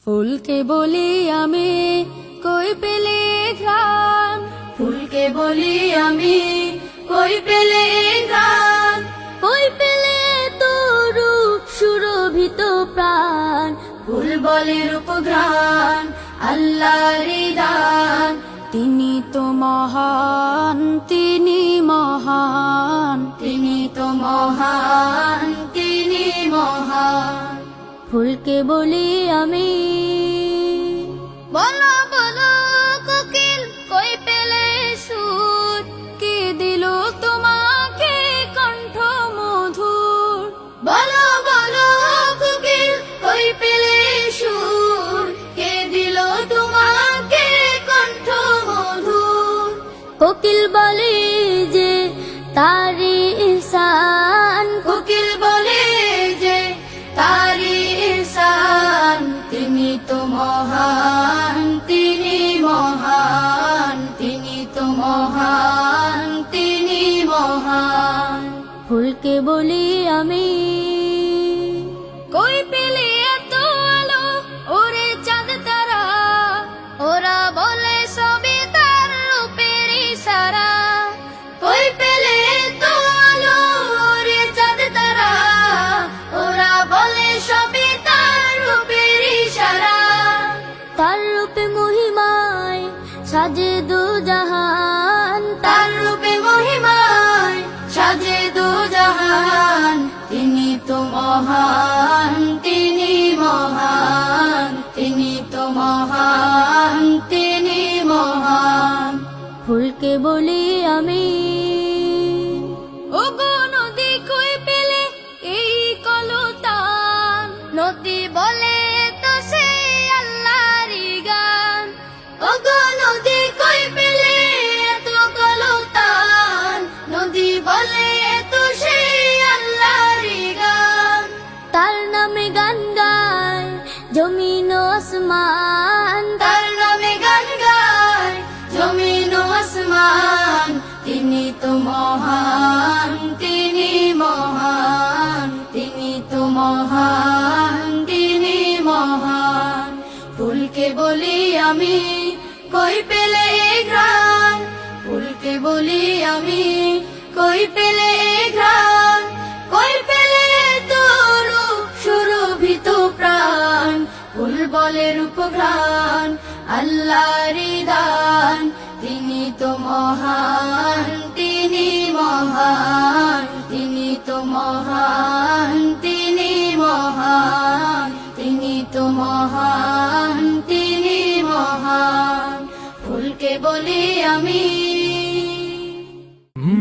ফুলকে বলি আমি কই পেলে ঘ্রাণ, ফুলকে বলি আমি কই পেলে গান, কই পেলে তো রূপ সুরভিত প্রাণ। ফুল বলে রূপঘ্রাণ আল্লাহর দান, তিনি তো মহান, তিনি মহান, তিনি তো মহান, তিনি মহান। ফুলকে বলি আমি বলো বলো কোকিল কই পেলে সুর, কে দিল তোমাকে কণ্ঠ মধুর। বলো বলো কোকিল কই পেলে সুর, কে দিল তোমাকে কণ্ঠ মধুর। কোকিল বলে যে তারি ইহসান, কোকিল বলে যে তারি ইহসান, তিনি তো মহান, তিনি মহান, তিনি তো মহান, তিনি মহান। ফুলকে বলি আমি কই পেলে এত আলো ওরে চাঁদ তারা, ওরা বলে সবই তার রূপের ইশারা। কই পেলে তো আলো রে চাঁদ তারা, ওরা বলে সবই তার রূপের ইশারা। তার রূপে মহিমায় সাজে দু জাহান, তার রূপে মহিমায় সাজে দু জাহান, তিনি তো মহান, তিনি মহান, তিনি তো মহান, তিনি মহান। ফুলকে বলি আমি ও গো নদী কই পেলে এই কলতান, নদী বলে তো সে আল্লাহরই গান। ওগো নদী কই পেলে এত কলতান, নদী বলে তো সেই আল্লাহরই গান। তার নামে গান গায় জমিন ও আসমান, তার নামে গান গায় জমিন ও আসমান, তিনি তো মহান, তিনি মহান, তিনি তো মহান, তিনি মহান। ফুলকে বলি আমি কই পেলে ঘ্রাণ, ফুলকে বলি আমি কই পেলে ঘ্রাণ, কই পেলে তোর সুরভিত প্রাণ। ফুল বলে রূপঘ্রাণ আল্লাহর দান, তিনি তো মহান, তিনি মহান, তিনি তো মহান, তিনি মহান, তিনি তো মহান, তিনি মহান। ফুলকে বলি আমি